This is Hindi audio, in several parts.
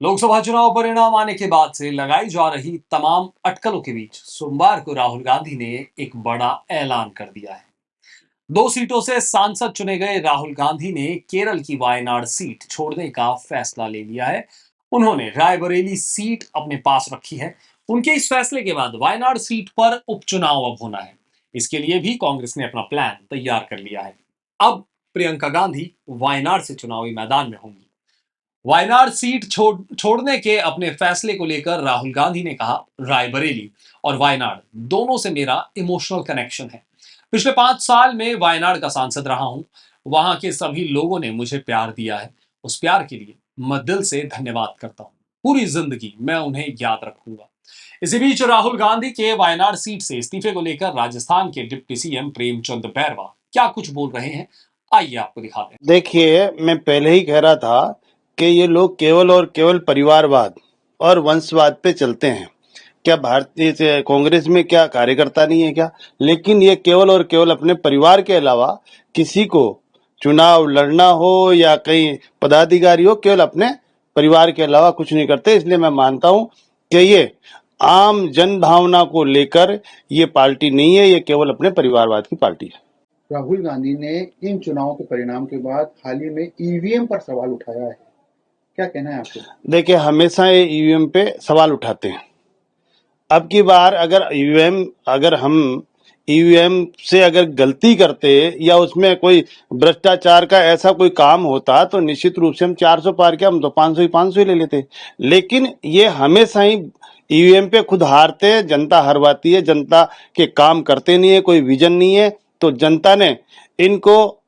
लोकसभा चुनाव परिणाम आने के बाद से लगाई जा रही तमाम अटकलों के बीच सोमवार को राहुल गांधी ने एक बड़ा ऐलान कर दिया है। 2 सीटों से सांसद चुने गए राहुल गांधी ने केरल की वायनाड सीट छोड़ने का फैसला ले लिया है। उन्होंने रायबरेली सीट अपने पास रखी है। उनके इस फैसले के बाद वायनाड सीट पर उपचुनाव अब होना है। इसके लिए भी कांग्रेस ने अपना प्लान तैयार कर लिया है। अब प्रियंका गांधी वायनाड से चुनावी मैदान में होंगी। वायनाड सीट छोड़ने के अपने फैसले को लेकर राहुल गांधी ने कहा, रायबरेली और वायनाड दोनों से मेरा इमोशनल कनेक्शन है। पिछले 5 साल में वायनाड का सांसद रहा हूं। वहां के सभी लोगों ने मुझे प्यार दिया है। उस प्यार के लिए मैं दिल से धन्यवाद करता हूं। पूरी जिंदगी मैं उन्हें याद रखूंगा। इसी बीच राहुल गांधी के वायनाड सीट से इस्तीफे को लेकर राजस्थान के डिप्टी सीएम प्रेमचंद बैरवा क्या कुछ बोल रहे हैं, आइए आपको दिखाते हैं। देखिए, मैं पहले ही कह रहा था कि ये लोग केवल और केवल परिवारवाद और वंशवाद पे चलते हैं। क्या भारतीय कांग्रेस में क्या कार्यकर्ता नहीं है क्या? लेकिन ये केवल और केवल अपने परिवार के अलावा किसी को चुनाव लड़ना हो या कहीं पदाधिकारी हो, केवल अपने परिवार के अलावा कुछ नहीं करते। इसलिए मैं मानता हूं कि ये आम जन भावना को लेकर ये पार्टी नहीं है, ये केवल अपने परिवारवाद की पार्टी है। राहुल गांधी ने इन चुनावों के परिणाम के बाद हाल ही में ईवीएम पर सवाल उठाया है। क्या कहना है आपको? देखिए, हमेशा ये ईवीएम पे सवाल उठाते हैं। अब की बार अगर हम ईवीएम से अगर गलती करते या उसमें कोई भ्रष्टाचार का ऐसा कोई काम होता तो निश्चित रूप से हम 400 पार के हम तो 500 ही ले लेते। लेकिन ये हमेशा ही ईवीएम पे खुद हारते हैं, जनता हरवाती है, जनता के काम करते नहीं है, कोई विजन नहीं है, तो जनता ने इनको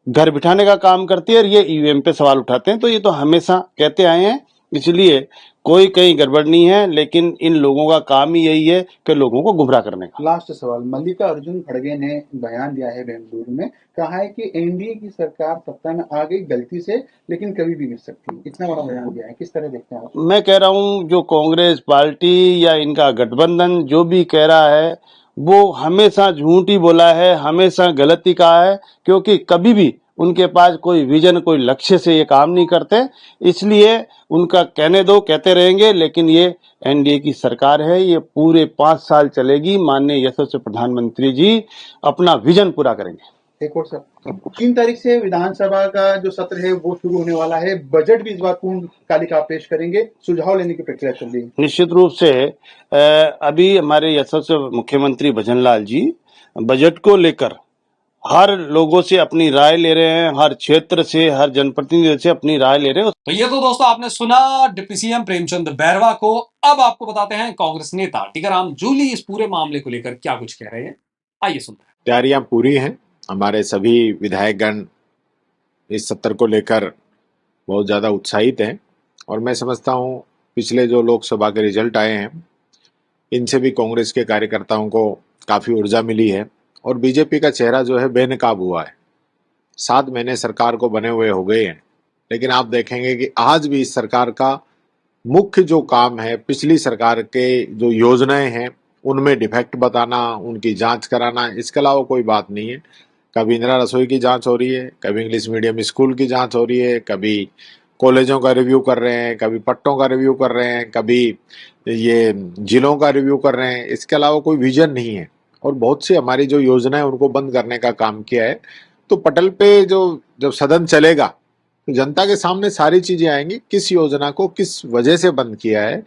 घर बिठाने का काम करती है और ये ईवीएम पे सवाल उठाते हैं। तो ये तो हमेशा कहते आए हैं, इसलिए कोई कहीं गड़बड़ नहीं है। लेकिन इन लोगों का काम ही यही है कि लोगों को गुमराह करने का। लास्ट सवाल, मल्लिकार्जुन खड़गे ने बयान दिया है बेंगलुरु में, कहा है कि एनडीए की सरकार सत्ता में आ गई गलती से, लेकिन कभी भी गिर सकती है। इतना बड़ा बयान दिया है, किस तरह देखते हैं आप? मैं कह रहा हूं, जो कांग्रेस पार्टी या इनका गठबंधन जो भी कह रहा है वो हमेशा झूठ ही बोला है, हमेशा गलत ही कहा है, क्योंकि कभी भी उनके पास कोई विजन, कोई लक्ष्य से ये काम नहीं करते। इसलिए उनका कहने दो, कहते रहेंगे। लेकिन ये एनडीए की सरकार है, ये पूरे 5 साल चलेगी। माननीय यशस्वी प्रधानमंत्री जी अपना विजन पूरा करेंगे। एक और सर, 3 तारीख से विधानसभा का जो सत्र है वो शुरू होने वाला है। बजट भी इस बार पूर्ण तालिका पेश करेंगे, सुझाव लेने की प्रक्रिया चल रही है। निश्चित रूप से अभी हमारे यशस्वी मुख्यमंत्री भजनलाल जी बजट को लेकर हर लोगों से अपनी राय ले रहे हैं, हर क्षेत्र से, हर जनप्रतिनिधि से अपनी राय ले रहे हैं। तो ये तो दोस्तों आपने सुना डिप्टी सीएम प्रेमचंद बैरवा को। अब आपको बताते हैं कांग्रेस नेता टीकाराम जूली इस पूरे मामले को लेकर क्या कुछ कह रहे हैं, आइए सुनते हैं। तैयारियां पूरी हैं। हमारे सभी विधायकगण इस सत्र को लेकर बहुत ज़्यादा उत्साहित हैं और मैं समझता हूं पिछले जो लोकसभा के रिजल्ट आए हैं इनसे भी कांग्रेस के कार्यकर्ताओं को काफ़ी ऊर्जा मिली है और बीजेपी का चेहरा जो है बेनकाब हुआ है। 7 महीने सरकार को बने हुए हो गए हैं, लेकिन आप देखेंगे कि आज भी इस सरकार का मुख्य जो काम है, पिछली सरकार के जो योजनाएं हैं उनमें डिफेक्ट बताना, उनकी जांच कराना, इसके अलावा कोई बात नहीं है। कभी इंदिरा रसोई की जांच हो रही है, कभी इंग्लिश मीडियम स्कूल की जांच हो रही है, कभी कॉलेजों का रिव्यू कर रहे हैं, कभी पट्टों का रिव्यू कर रहे हैं, कभी ये जिलों का रिव्यू कर रहे हैं। इसके अलावा कोई विजन नहीं है और बहुत सी हमारी जो योजना है उनको बंद करने का काम किया है। तो पटल पे जो जब सदन चलेगा तो जनता के सामने सारी चीजें आएंगी, किस योजना को किस वजह से बंद किया है।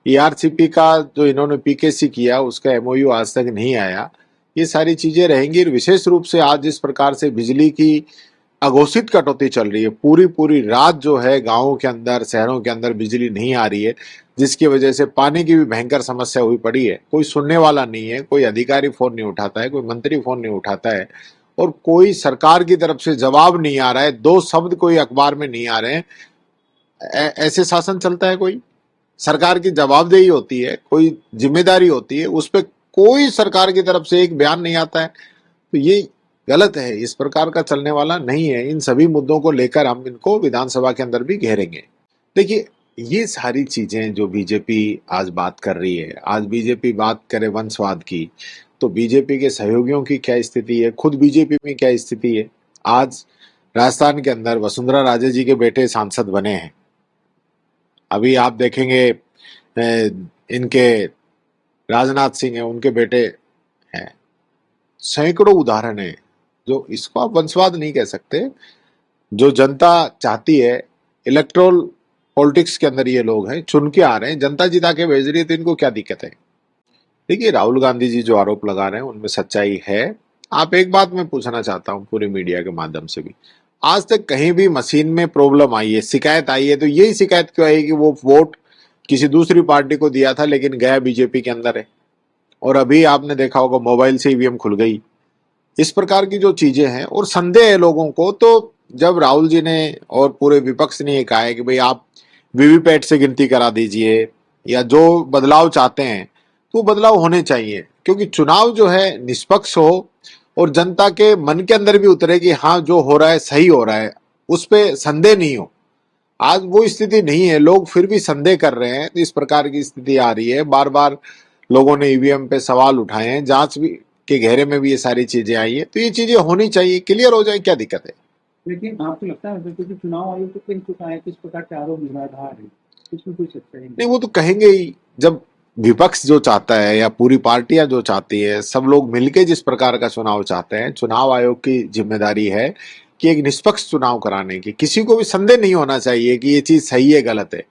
ईआरसीपी का जो इन्होंने पीकेसी किया उसका एमओयू आज तक नहीं आया, ये सारी चीजें रहेंगी। विशेष रूप से आज जिस प्रकार से बिजली की अघोषित कटौती चल रही है, पूरी पूरी रात जो है गांवों के अंदर, शहरों के अंदर बिजली नहीं आ रही है, जिसकी वजह से पानी की भी भयंकर समस्या हुई पड़ी है। कोई सुनने वाला नहीं है, कोई अधिकारी फोन नहीं उठाता है, कोई मंत्री फोन नहीं उठाता है और कोई सरकार की तरफ से जवाब नहीं आ रहा है। 2 शब्द कोई अखबार में नहीं आ रहे हैं। ऐसे शासन चलता है? कोई सरकार की जवाबदेही होती है, कोई जिम्मेदारी होती है, उस पर कोई सरकार की तरफ से एक बयान नहीं आता है। तो ये गलत है, इस प्रकार का चलने वाला नहीं है। इन सभी मुद्दों को लेकर हम इनको विधानसभा के अंदर भी घेरेंगे। देखिए, ये सारी चीजें जो बीजेपी आज बात कर रही है, आज बीजेपी बात करे वंशवाद की, तो बीजेपी के सहयोगियों की क्या स्थिति है, खुद बीजेपी में क्या स्थिति है। आज राजस्थान के अंदर वसुंधरा राजे जी के बेटे सांसद बने हैं। अभी आप देखेंगे इनके राजनाथ सिंह है, उनके बेटे हैं, सैकड़ों उदाहरण है। जो इसको आप वंशवाद नहीं कह सकते। जो जनता चाहती है, इलेक्ट्रोल पॉलिटिक्स के अंदर ये लोग हैं, चुन के आ रहे हैं, जनता जिता के भेज रही है, तो इनको क्या दिक्कत है? देखिए, राहुल गांधी जी जो आरोप लगा रहे हैं उनमें सच्चाई है। आप एक बात मैं पूछना चाहता हूं पूरी मीडिया के माध्यम से भी, आज तक कहीं भी मशीन में प्रॉब्लम आई है, शिकायत आई है, तो यही शिकायत क्यों आई कि वो वोट किसी दूसरी पार्टी को दिया था लेकिन गया बीजेपी के अंदर है? और अभी आपने देखा होगा मोबाइल से ईवीएम खुल गई। इस प्रकार की जो चीजें हैं और संदेह है लोगों को, तो जब राहुल जी ने और पूरे विपक्ष ने ये कहा है कि भाई आप वीवीपैट से गिनती करा दीजिए या जो बदलाव चाहते हैं तो वो बदलाव होने चाहिए, क्योंकि चुनाव जो है निष्पक्ष हो और जनता के मन के अंदर भी उतरे कि हाँ जो हो रहा है सही हो रहा है, उस पर संदेह नहीं हो। आज वो स्थिति नहीं है, लोग फिर भी संदेह कर रहे हैं। इस प्रकार की स्थिति आ रही है, बार बार लोगों ने ईवीएम पे सवाल उठाए हैं, जांच भी के घेरे में भी ये सारी चीजें आई है, तो ये चीजें होनी चाहिए, क्लियर हो जाए, क्या दिक्कत है? लेकिन आपको लगता है क्योंकि चुनाव आयोग तो कह चुका है कि इस प्रकार के आरोप निराधार है, इसमें कोई सच्चाई नहीं, नहीं। वो तो कहेंगे ही। जब विपक्ष जो चाहता है या पूरी पार्टियां जो चाहती है, सब लोग मिलके जिस प्रकार का चुनाव चाहते हैं, चुनाव आयोग की जिम्मेदारी है कि एक निष्पक्ष चुनाव कराने की। किसी को भी संदेह नहीं होना चाहिए कि ये चीज सही है गलत है।